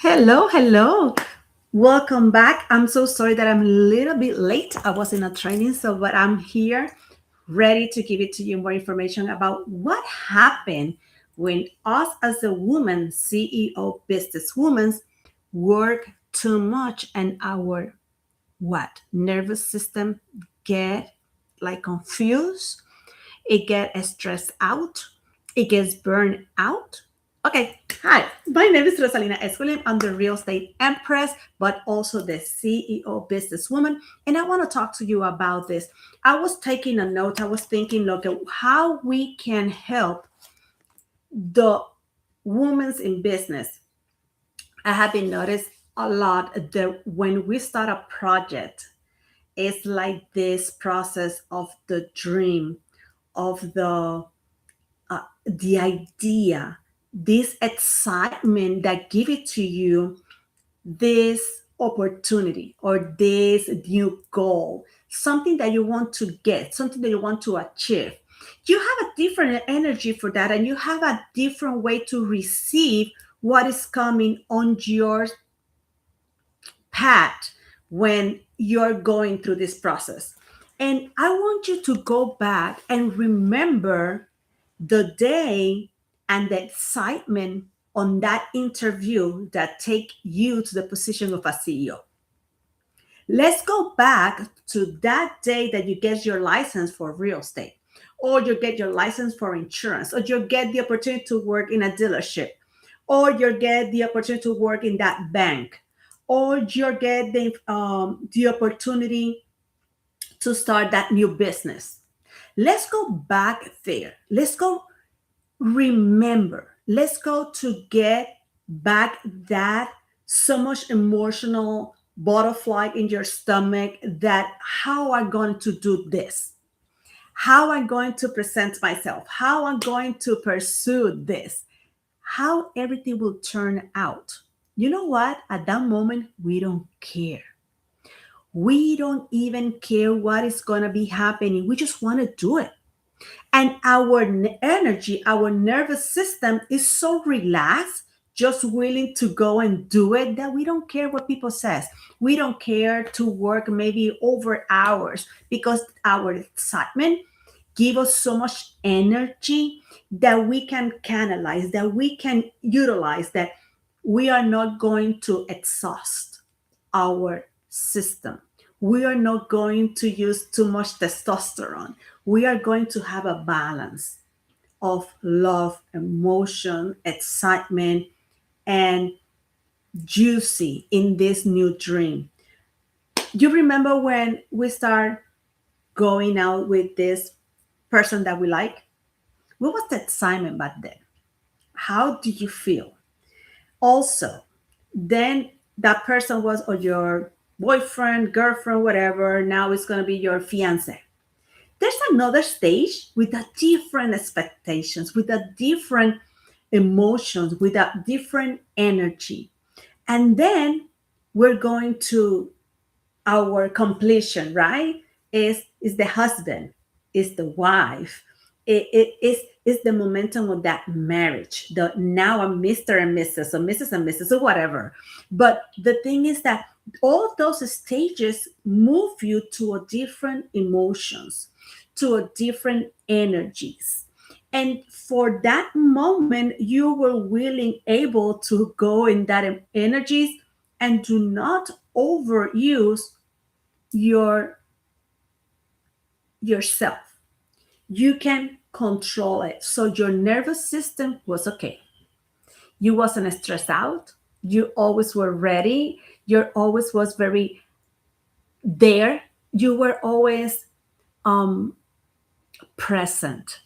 Hello, hello. Welcome back. I'm so sorry that I'm a little bit late. I was in a training, but I'm here ready to give it to you more information about what happened when us as a woman, CEO businesswomen, work too much and our what? Nervous system get like confused, it gets stressed out, it gets burned out. Okay, hi, my name is Rosalina Escuelim. I'm the real estate empress, but also the CEO businesswoman. And I want to talk to you about this. I was taking a note, I was thinking, look at how we can help the women in business. I have been noticed a lot that when we start a project, it's like this process of the dream, of the idea, this excitement that give it to you, this opportunity or this new goal, something that you want to get, something that you want to achieve. You have a different energy for that, and you have a different way to receive what is coming on your path when you're going through this process. And I want you to go back and remember the day and the excitement on that interview that take you to the position of a CEO. Let's go back to that day that you get your license for real estate, or you get your license for insurance, or you get the opportunity to work in a dealership, or you get the opportunity to work in that bank, or you get the opportunity to start that new business. Let's go back there. Let's go remember. Let's go to get back that so much emotional butterfly in your stomach, that how I'm going to do this, how I'm going to present myself, how I'm going to pursue this, how everything will turn out. You know what? At that moment, we don't care. We don't even care what is going to be happening. We just want to do it. And our energy, our nervous system is so relaxed, just willing to go and do it, that we don't care what people says. We don't care to work maybe over hours, because our excitement give us so much energy that we can canalize, that we can utilize, that we are not going to exhaust our system. We are not going to use too much testosterone. We are going to have a balance of love, emotion, excitement, and juicy in this new dream. You remember when we start going out with this person that we like? What was the excitement back then? How do you feel? Also, then that person was, or your boyfriend, girlfriend, whatever, now it's going to be your fiance. There's another stage with a different expectations, with a different emotions, with a different energy. And then we're going to our completion, right? Is the husband, is the wife, is the momentum of that marriage. The now I'm Mr. and Mrs. or Mrs. and Mrs. or whatever. But the thing is that all of those stages move you to a different emotions, to a different energies. And for that moment, you were willing, able to go in that energies, and do not overuse your yourself. You can control it. So your nervous system was okay. You wasn't stressed out. You always were ready. You always was very there. You were always um, present,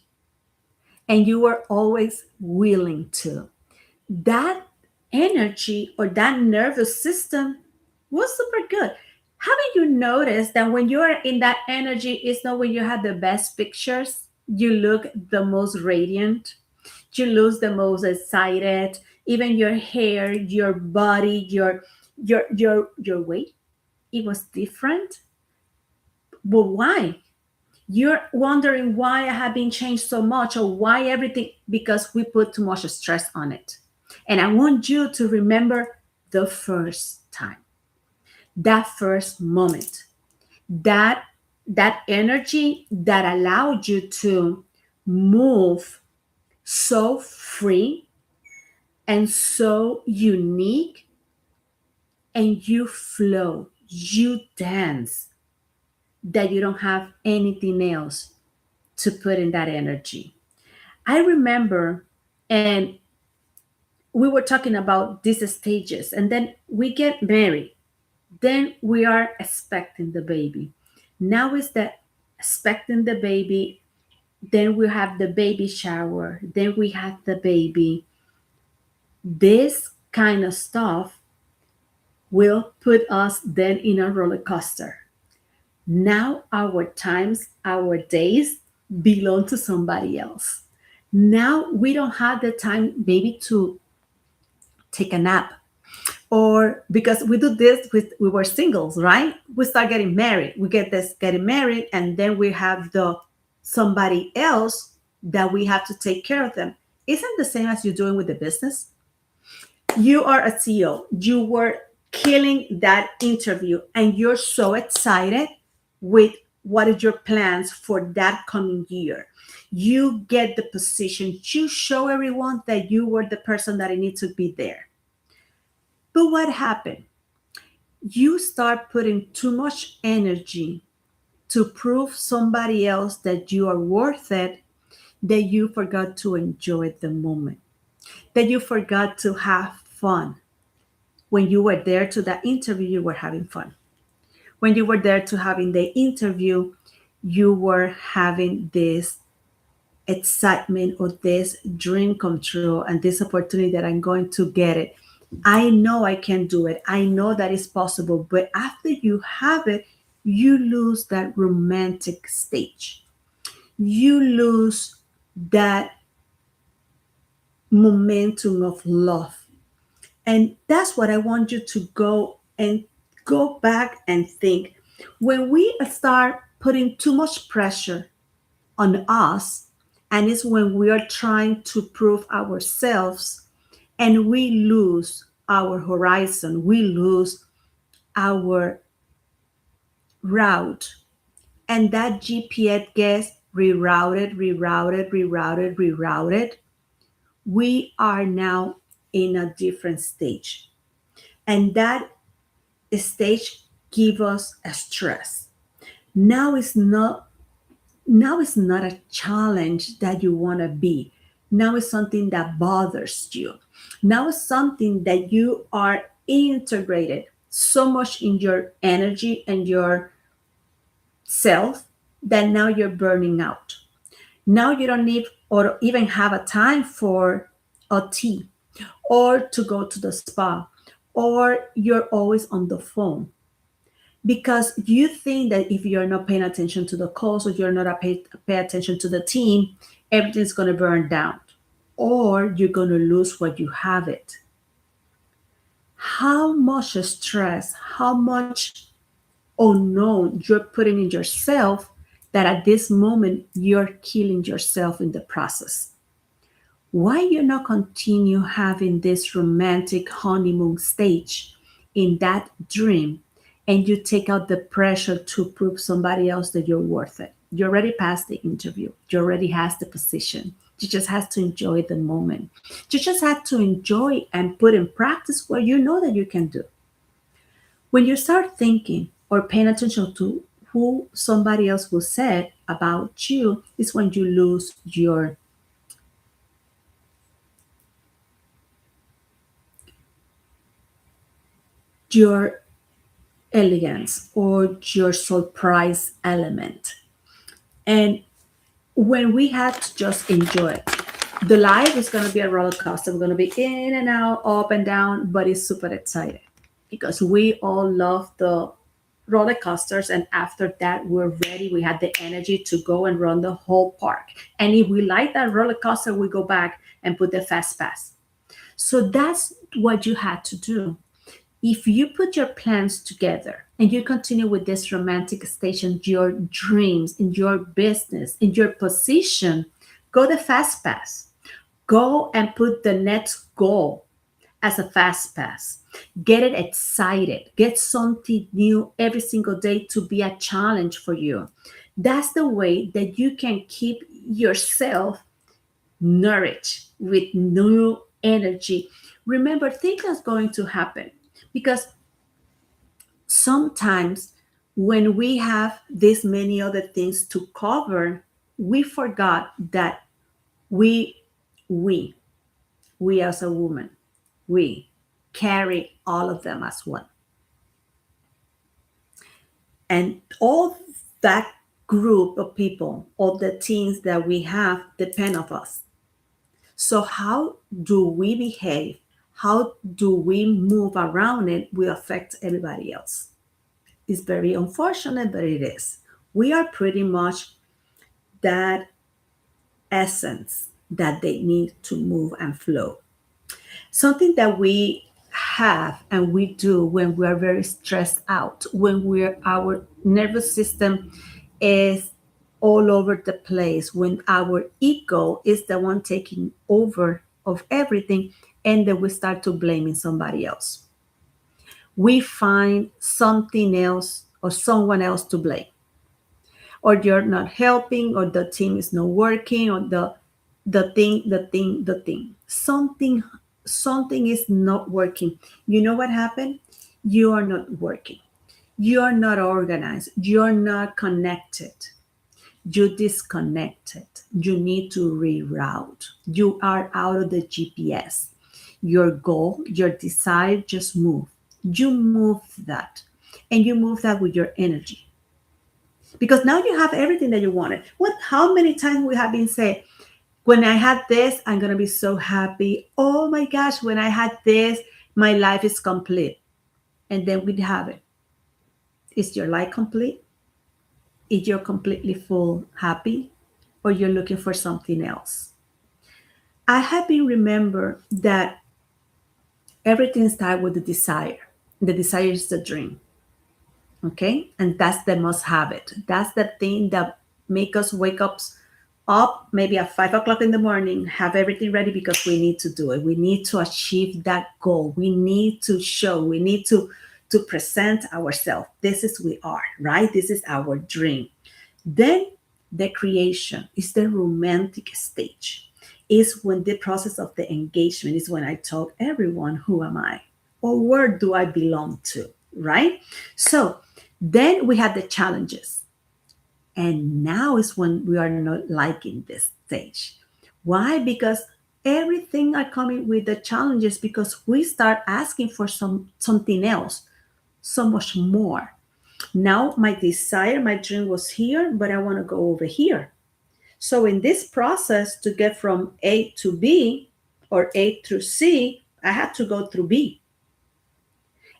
and you were always willing to. That energy or that nervous system was super good. Haven't you noticed that when you are in that energy, it's not when you have the best pictures, you look the most radiant, you look the most excited, even your hair, your body, your weight, it was different. But why? You're wondering why I have been changed so much, or why everything, because we put too much stress on it. And I want you to remember the first time, that first moment, that that energy that allowed you to move so free and so unique, and you flow, you dance, that you don't have anything else to put in that energy. I remember, and we were talking about these stages, and then we get married, then we are expecting the baby. Now is the expecting the baby, then we have the baby shower, then we have the baby. This kind of stuff will put us then in a roller coaster. Now our times, our days belong to somebody else. Now we don't have the time maybe to take a nap, or because we do this with, we were singles, right? We start getting married, we get this getting married, and then we have the somebody else that we have to take care of them. Isn't the same as you're doing with the business? You are a CEO, you were killing that interview, and you're so excited with what is your plans for that coming year. You get the position, you show everyone that you were the person that needs to be there. But what happened? You start putting too much energy to prove somebody else that you are worth it, that you forgot to enjoy the moment, that you forgot to have fun. When you were there to that interview, you were having fun. When you were there to having the interview, you were having this excitement or this dream come true and this opportunity that I'm going to get it. I know I can do it. I know that it's possible. But after you have it, you lose that romantic stage. You lose that momentum of love. And that's what I want you to go back and think. When we start putting too much pressure on us, and it's when we are trying to prove ourselves, and we lose our horizon, we lose our route, and that GPS gets rerouted, we are now in a different stage. And that stage give us a stress. Now it's not now it's not a challenge that you want to be. Now it's something that bothers you. Now it's something that you are integrated so much in your energy and your self that now you're burning out. Now you don't need or even have a time for a tea or to go to the spa, or you're always on the phone because you think that if you're not paying attention to the calls or you're not pay attention to the team, everything's going to burn down or you're going to lose what you have it. How much stress, how much unknown you're putting in yourself that at this moment you're killing yourself in the process. Why you not continue having this romantic honeymoon stage in that dream, and you take out the pressure to prove somebody else that you're worth it? You already passed the interview, you already has the position, you just have to enjoy the moment. You just have to enjoy and put in practice what you know that you can do. When you start thinking or paying attention to who somebody else will say about you, is when you lose your elegance or your surprise element. And when we have to just enjoy it, the life is going to be a roller coaster. We're going to be in and out, up and down, but it's super exciting because we all love the roller coasters. And after that, we're ready. We have the energy to go and run the whole park. And if we like that roller coaster, we go back and put the fast pass. So that's what you had to do. If you put your plans together and you continue with this romantic stage in your dreams, in your business, in your position, go the fast pass. Go and put the next goal as a fast pass. Get it excited. Get something new every single day to be a challenge for you. That's the way that you can keep yourself nourished with new energy. Remember, things are going to happen because sometimes when we have this many other things to cover, we forgot that we we we as a woman, we carry all of them as one, and all that group of people, all the things that we have depend on us. So how do we behave, how do we move around it will affect everybody else. It's very unfortunate, but it is. We are pretty much that essence that they need to move and flow. Something that we have and we do when we are very stressed out, when we're our nervous system is all over the place, when our ego is the one taking over of everything, and then we start to blaming somebody else. We find something else or someone else to blame, or you're not helping, or the team is not working, or the thing something is not working. You know what happened? You are not working, you are not organized, you're not connected, you disconnected, you need to reroute, you are out of the GPS. Your goal, your desire, just move. You move that, and you move that with your energy, because now you have everything that you wanted. What, how many times we have been saying, when I had this, I'm going to be so happy. Oh my gosh, when I had this, my life is complete. And then we have it. Is your life complete? Is you're completely full happy? Or you're looking for something else? I have been remember that everything starts with the desire. The desire is the dream. Okay, and that's the must have it. That's the thing that make us wake up maybe at 5 o'clock in the morning, have everything ready because we need to do it. We need to achieve that goal. We need to show, we need to present ourselves. This is we are, right? This is our dream. Then the creation is the romantic stage. Is when the process of the engagement is when I tell everyone who am I or where do I belong to, right? So then we have the challenges. And now is when we are not liking this stage. Why? Because everything are coming with the challenges because we start asking for something else, so much more. Now my desire, my dream was here, but I want to go over here. So in this process to get from A to B or A through C, I had to go through B.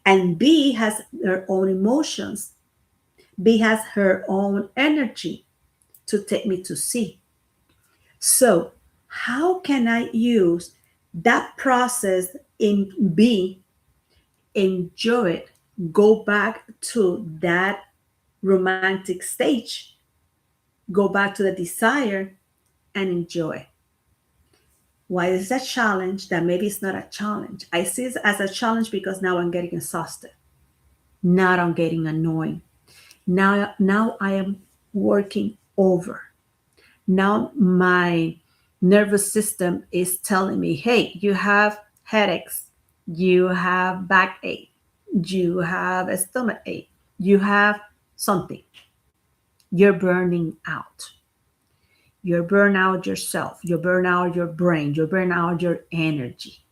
And B has their own emotions. B has her own energy to take me to C. So, how can I use that process in B, enjoy it, go back to that romantic stage, go back to the desire and enjoy? Why is that challenge that maybe it's not a challenge? I see it as a challenge because now I'm getting exhausted. Now I'm getting annoyed. Now I am working over. Now my nervous system is telling me, hey, you have headaches, you have backache, you have a stomach ache, you have something. You're burning out. You burn out yourself, you burn out your brain, you burn out your energy.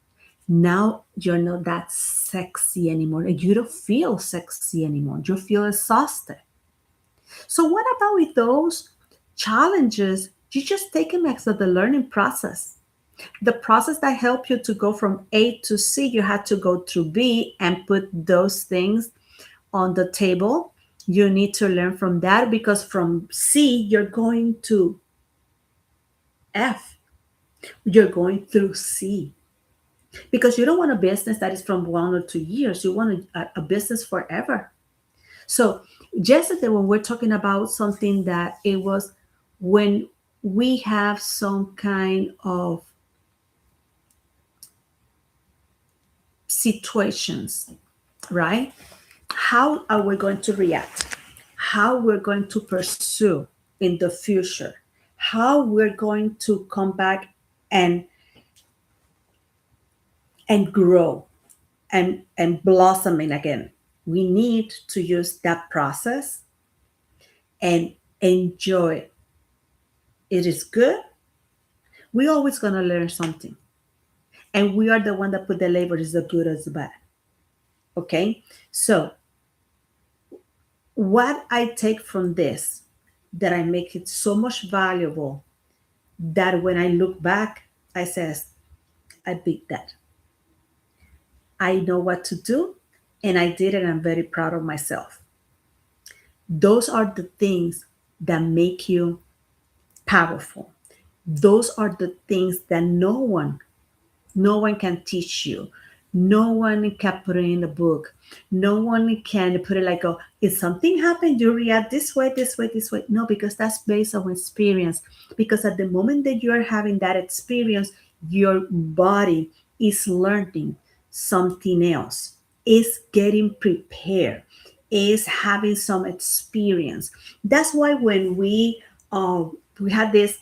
Now you're not that sexy anymore. You don't feel sexy anymore. You feel exhausted. So, what about with those challenges? You just take them as the learning process. The process that helped you to go from A to C, you had to go through B and put those things on the table. You need to learn from that because from C, you're going to F. You're going through C because you don't want a business that is from 1 or 2 years. You want a business forever. So yesterday when we're talking about something that it was when we have some kind of situations, right? How are we going to react? How we're going to pursue in the future? How we're going to come back and grow and blossoming again. We need to use that process and enjoy it. It is good. We're always gonna learn something. And we are the one that put the label is the good as the bad. Okay? So what I take from this that I make it so much valuable that when I look back, I says, I beat that. I know what to do and I did it. I'm very proud of myself. Those are the things that make you powerful. Those are the things that no one can teach you. No one can put it in a book. No one can put it like, oh, if something happened, you react this way, this way, this way. No, because that's based on experience. Because at the moment that you're having that experience, your body is learning something else, is getting prepared, is having some experience. That's why when we had this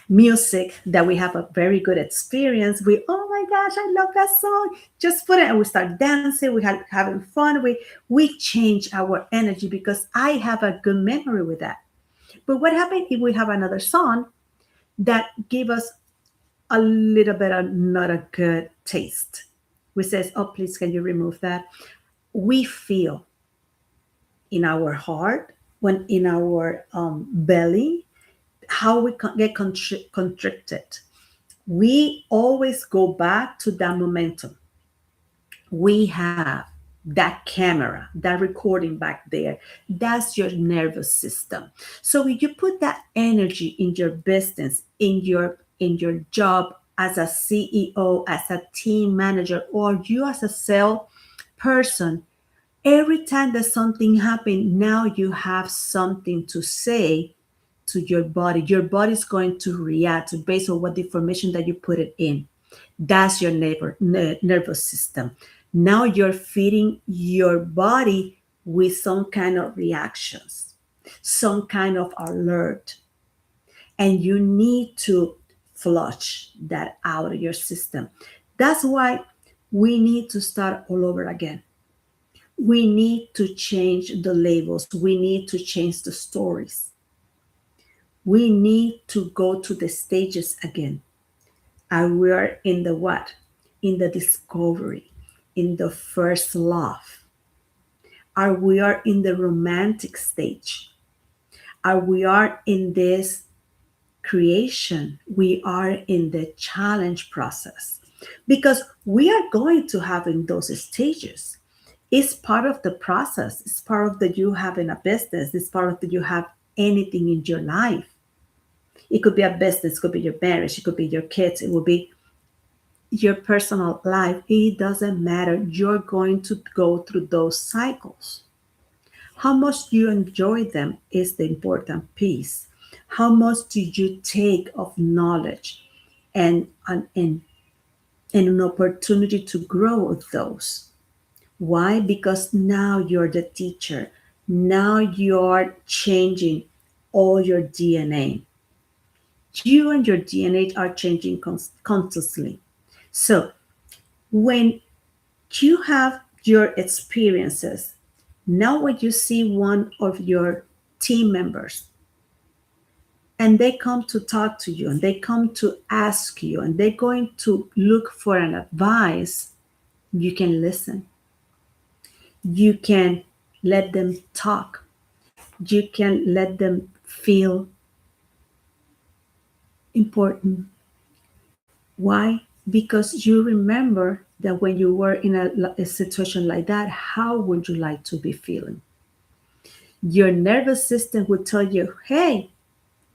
music that we have a very good experience. We, oh my gosh, I love that song. Just put it and we start dancing. We have having fun. We change our energy because I have a good memory with that. But what happens if we have another song that give us a little bit of not a good taste? We says, oh, please, can you remove that? We feel in our heart, when in our belly, how we get constricted. We always go back to that momentum. We have that camera, that recording back there. That's your nervous system. So if you put that energy in your business, in your job as a CEO, as a team manager, or you as a sales person, every time that something happens, now you have something to say to your body. Your body is going to react based on what the information that you put it in. That's your nervous system. Now you're feeding your body with some kind of reactions, some kind of alert, and you need to flush that out of your system. That's why we need to start all over again. We need to change the labels. We need to change the stories. We need to go to the stages again. And we are in the what? In the discovery, in the first love. Are we are in the romantic stage? Are we are in this creation? We are in the challenge process. Because we are going to have in those stages. It's part of the process. It's part of the you having a business. It's part of the you have anything in your life. It could be a business, it could be your marriage, it could be your kids, it will be your personal life. It doesn't matter. You're going to go through those cycles. How much you enjoy them is the important piece. How much do you take of knowledge and an opportunity to grow with those? Why? Because now you're the teacher. Now you're changing all your DNA. You and your DNA are changing constantly. So when you have your experiences, now when you see one of your team members and they come to talk to you and they come to ask you and they're going to look for an advice, you can listen. You can let them talk. You can let them feel important. Why? Because you remember that when you were in a situation like that, how would you like to be feeling? Your nervous system would tell you, hey,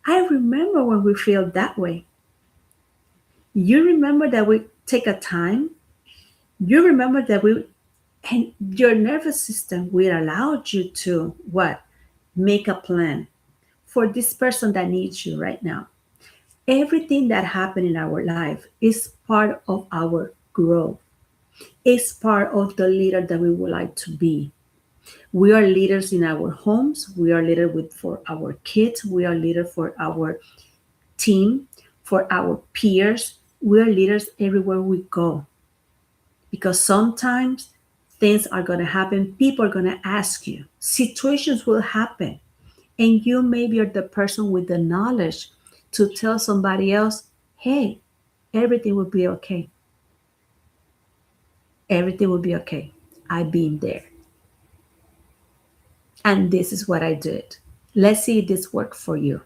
I remember when we feel that way. You remember that we take a time. You remember that and your nervous system will allow you to what? Make a plan for this person that needs you right now. Everything that happened in our life is part of our growth. It's part of the leader that we would like to be. We are leaders in our homes. We are leader with for our kids. We are leader for our team, for our peers. We are leaders everywhere we go because sometimes things are going to happen. People are going to ask you. Situations will happen. And you maybe are the person with the knowledge to tell somebody else, hey, everything will be okay. Everything will be okay. I've been there. And this is what I did. Let's see if this worked for you.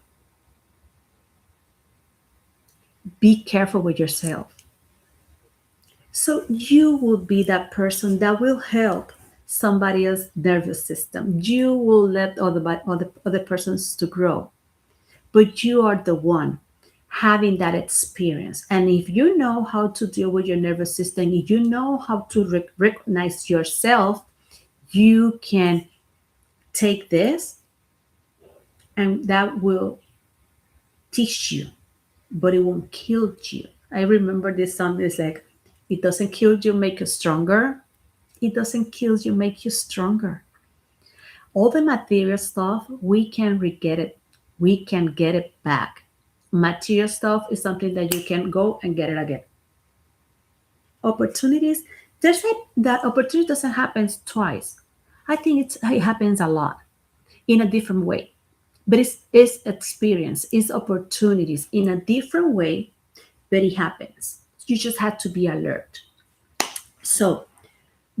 Be careful with yourself. So you will be that person that will help somebody else's nervous system. You will let other persons to grow, but you are the one having that experience. And if you know how to deal with your nervous system, if you know how to recognize yourself, you can take this and that will teach you, but it won't kill you. I remember this song is like, it doesn't kill you, make you stronger. It doesn't kill you, make you stronger. All the material stuff, we can get it. We can get it back. Material stuff is something that you can go and get it again. Opportunities, there's that opportunity doesn't happen twice. I think it happens a lot in a different way. But it's experience, it's opportunities in a different way, but it happens. You just have to be alert. So,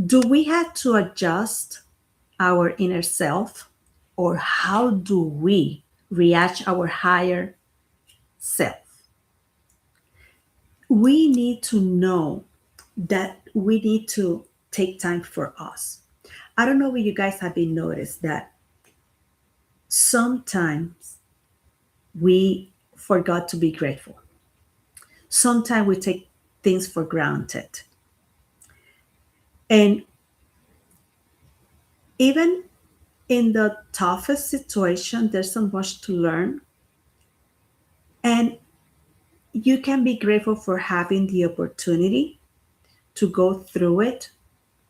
do we have to adjust our inner self, or how do we react our higher self? We need to know that we need to take time for us. I don't know if you guys have been noticed that sometimes we forgot to be grateful. Sometimes we take things for granted. And even in the toughest situation, there's so much to learn. And you can be grateful for having the opportunity to go through it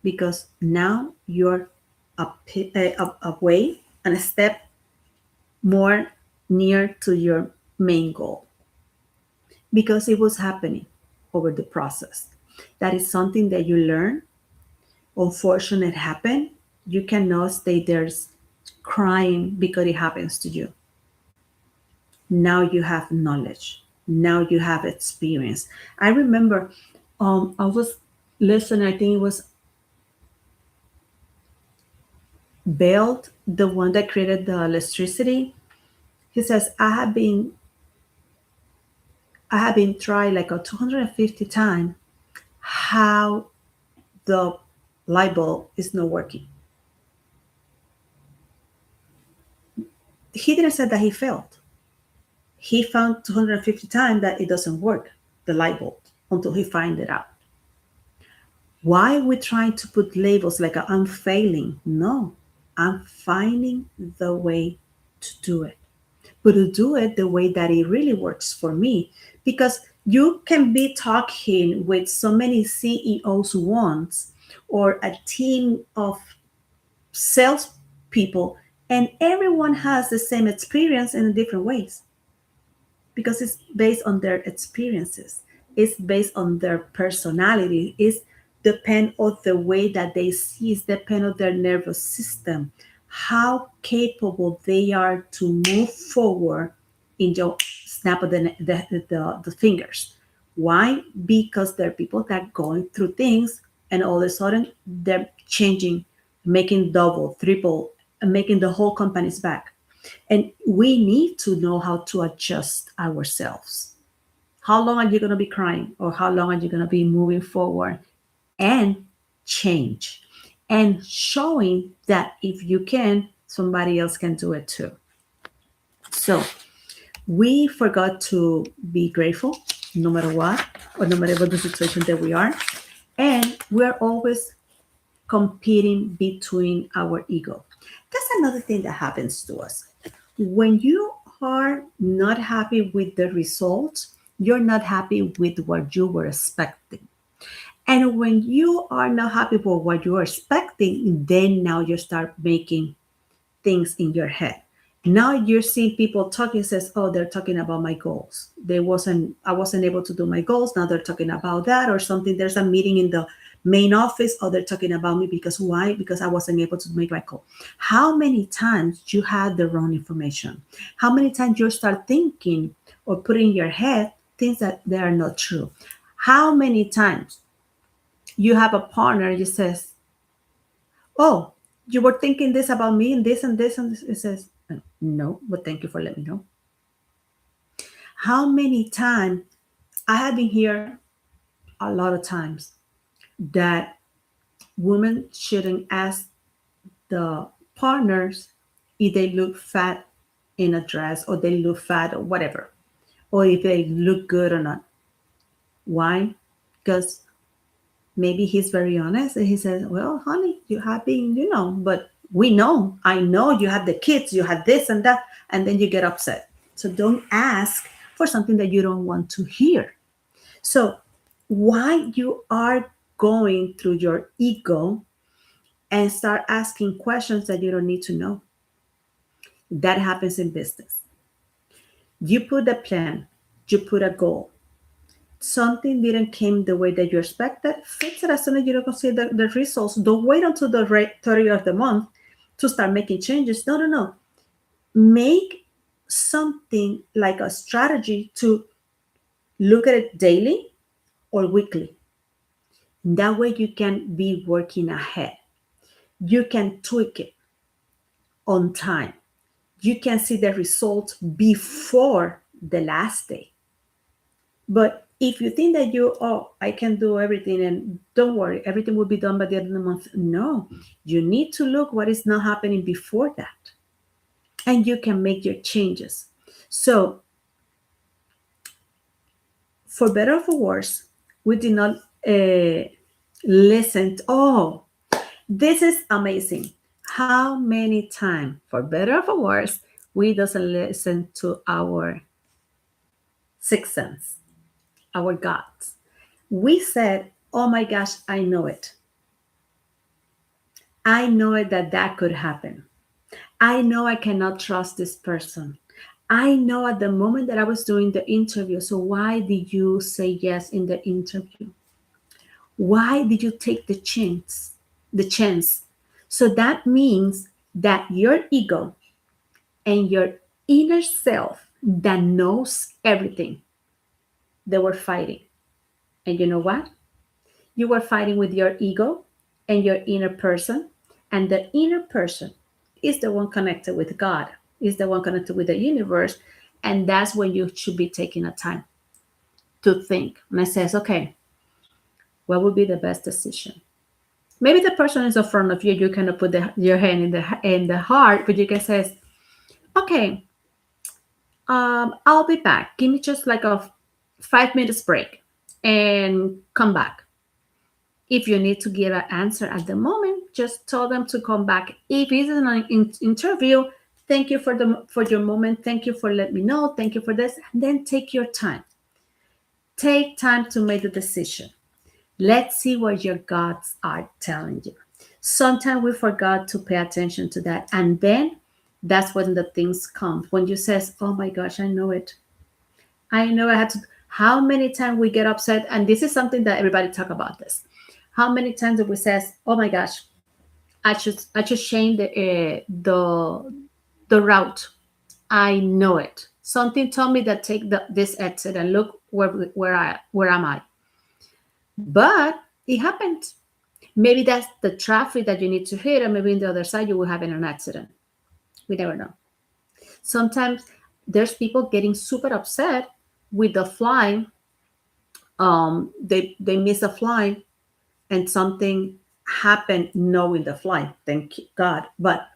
because now you're away and a step more near to your main goal because it was happening over the process. That is something that you learn. Unfortunate happened. You cannot stay there crying because it happens to you. Now you have knowledge. Now you have experience. I remember I was listening, I think it was Belt, the one that created the electricity. He says, I have been tried like a 250 times how the light bulb is not working. He didn't say that he failed. He found 250 times that it doesn't work, the light bulb, until he find it out. Why we trying to put labels like I'm failing? No, I'm finding the way to do it, but to do it the way that it really works for me. Because you can be talking with so many CEOs once or a team of sales people, and everyone has the same experience in different ways because it's based on their experiences, it's based on their personality, it's depend on the way that they see, it's depend on their nervous system, how capable they are to move forward in the snap of the fingers. Why? Because there are people that are going through things and all of a sudden they're changing, making double triple, and making the whole company's back. And we need to know how to adjust ourselves. How long are you going to be crying? Or how long are you going to be moving forward and change? And showing that if you can, somebody else can do it too. So we forgot to be grateful no matter what, or no matter what the situation that we are. And we're always competing between our ego. That's another thing that happens to us. When you are not happy with the results, you're not happy with what you were expecting. And when you are not happy with what you are expecting, then now you start making things in your head. Now you're seeing people talking, says, oh, they're talking about my goals. I wasn't able to do my goals. Now they're talking about that or something. There's a meeting in the main office. Oh, they're talking about me because why? Because I wasn't able to make my goal. How many times you had the wrong information? How many times you start thinking or putting in your head things that they are not true? How many times you have a partner, you says, oh, you were thinking this about me and this and this and this. It says, no, but thank you for letting me know. How many times I have been here a lot of times that women shouldn't ask the partners if they look fat in a dress or they look fat or whatever, or if they look good or not. Why? Because maybe he's very honest and he says, well, honey, you have been, but we know, I know you have the kids, you have this and that, and then you get upset. So don't ask for something that you don't want to hear. So why you are going through your ego and start asking questions that you don't need to know? That happens in business. You put a plan, you put a goal, something didn't came the way that you expected, fix it as soon as you don't see the results. Don't wait until the 30th of the month to start making changes. No, no, no. Make something like a strategy to look at it daily or weekly. That way you can be working ahead. You can tweak it on time. You can see the results before the last day. But if you think that I can do everything and don't worry, everything will be done by the end of the month. No, you need to look what is not happening before that. And you can make your changes. So, for better or for worse, we did not listen. Oh, this is amazing. How many times, for better or for worse, we doesn't listen to our sixth sense, our guts. We said, oh my gosh, I know it. I know it that could happen. I know I cannot trust this person. I know at the moment that I was doing the interview. So why did you say yes in the interview? Why did you take the chance? The chance. So that means that your ego and your inner self that knows everything, they were fighting. And you know what? You were fighting with your ego and your inner person. And the inner person is the one connected with God, is the one connected with the universe. And that's when you should be taking a time to think. And it says, okay, what would be the best decision? Maybe the person is in front of you. You cannot put your hand in the heart, but you can say, okay, I'll be back. Give me just like a 5 minutes break and come back. If you need to give an answer at the moment, just tell them to come back. If it's an interview, thank you for your moment. Thank you for letting me know. Thank you for this. And then take your time. Take time to make the decision. Let's see what your guts are telling you. Sometimes we forgot to pay attention to that. And then that's when the things come. When you says, oh my gosh, I know it. I know I had to. How many times we get upset? And this is something that everybody talk about this. How many times that we says, oh my gosh, I should change the route. I know it. Something told me that take this exit and look where am I? But it happened. Maybe that's the traffic that you need to hit, and maybe on the other side you will have an accident. We never know. Sometimes there's people getting super upset with the flight. They miss a flight and something happened knowing the flight. Thank God. But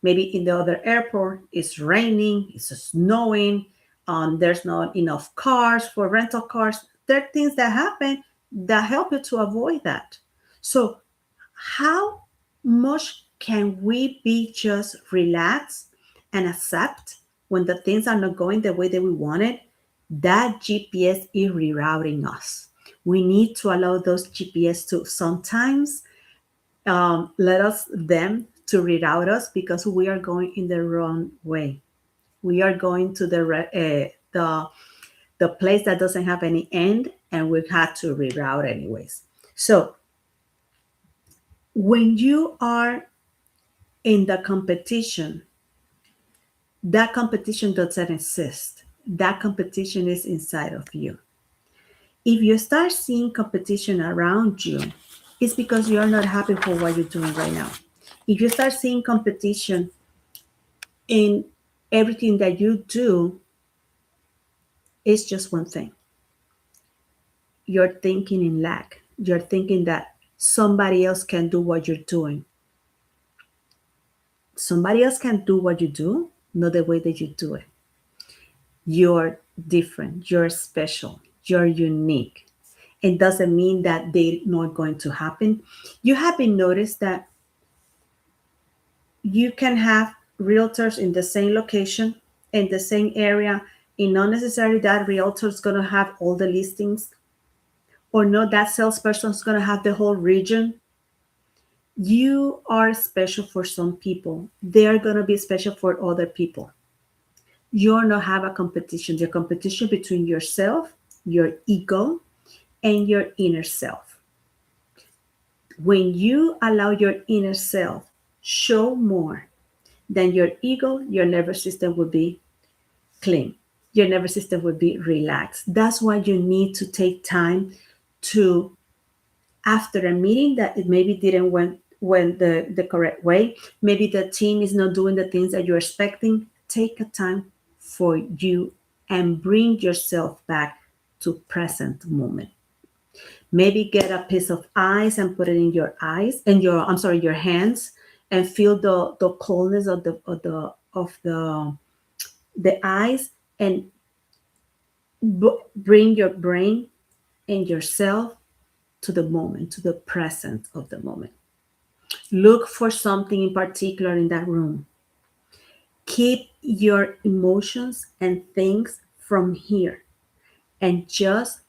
maybe in the other airport it's raining, it's snowing, there's not enough cars for rental cars. There are things that happen that help you to avoid that. So how much can we be just relaxed and accept when the things are not going the way that we wanted? That GPS is rerouting us. We need to allow those GPS to sometimes let us them to reroute us because we are going in the wrong way. We are going to the place that doesn't have any end, and we've had to reroute anyways. So when you are in the competition, that competition doesn't exist. That competition is inside of you. If you start seeing competition around you, it's because you're not happy for what you're doing right now. If you start seeing competition in everything that you do, it's just one thing. You're thinking in lack. You're thinking that somebody else can do what you're doing. Somebody else can do what you do, not the way that you do it. You're different. You're special. You're unique. It doesn't mean that they're not going to happen. You have been noticed that you can have realtors in the same location, in the same area, and not necessarily that realtor is going to have all the listings, or not that salesperson is going to have the whole region. You are special for some people. They are going to be special for other people. You're not have a competition. The competition between yourself, your ego, and your inner self. When you allow your inner self show more than your ego, your nervous system will be clean. Your nervous system will be relaxed. That's why you need to take time to, after a meeting that it maybe didn't went the correct way, maybe the team is not doing the things that you're expecting, take a time for you and bring yourself back to present moment. Maybe get a piece of ice and put it in your eyes and your hands, and feel the coldness of the ice, and bring your brain and yourself to the moment, to the present of the moment. Look for something in particular in that room. Keep your emotions and things from here, and just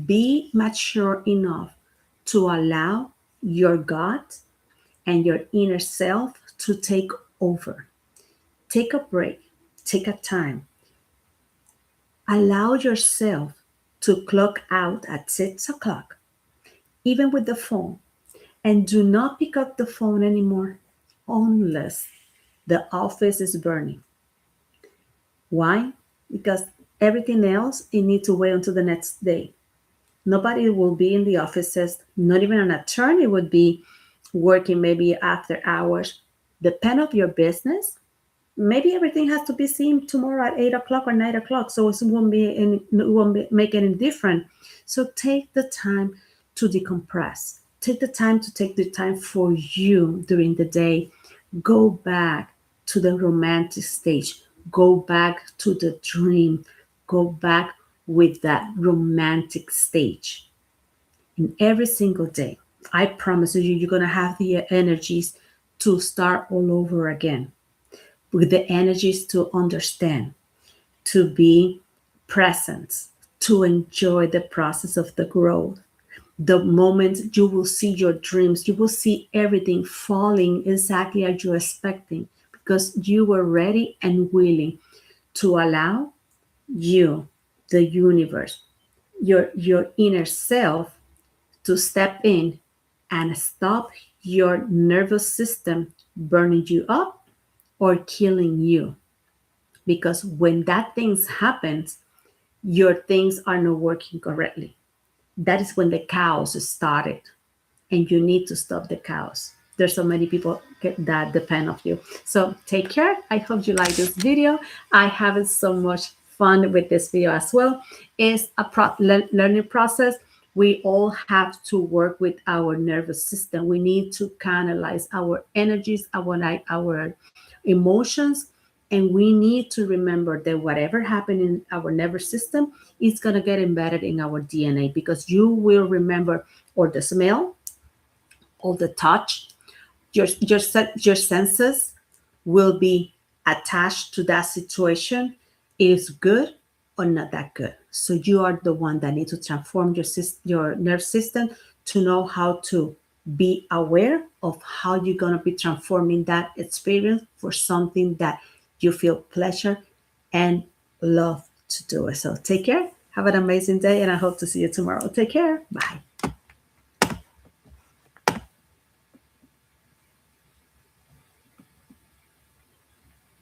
be mature enough to allow your gut and your inner self to take over. Take a break, take a time. Allow yourself to clock out at 6 o'clock, even with the phone, and do not pick up the phone anymore unless the office is burning. Why? Because everything else, it needs to wait until the next day. Nobody will be in the offices, not even an attorney would be working maybe after hours. Depend of your business. Maybe everything has to be seen tomorrow at 8 o'clock or 9 o'clock, so it won't make any different. So take the time to decompress. Take the time for you during the day. Go back to the romantic stage. Go back to the dream. Go back with that romantic stage. And every single day, I promise you, you're going to have the energies to start all over again, with the energies to understand, to be present, to enjoy the process of the growth. The moment you will see your dreams, you will see everything falling exactly as you're expecting, because you were ready and willing to allow you, the universe, your inner self, to step in and stop your nervous system burning you up or killing you. Because when that things happens, your things are not working correctly. That is when the chaos started, and you need to stop the chaos. There's so many people that depend on you. So take care. I hope you like this video. I have so much fun with this video as well. It's a learning process. We all have to work with our nervous system. We need to canalize our energies, our emotions, and we need to remember that whatever happened in our nervous system is going to get embedded in our DNA, because you will remember or the smell, or the touch, your senses will be attached to that situation. Is good or not that good. So you are the one that needs to transform your nerve system to know how to be aware of how you're going to be transforming that experience for something that you feel pleasure and love to do it. So take care. Have an amazing day, and I hope to see you tomorrow. Take care. Bye.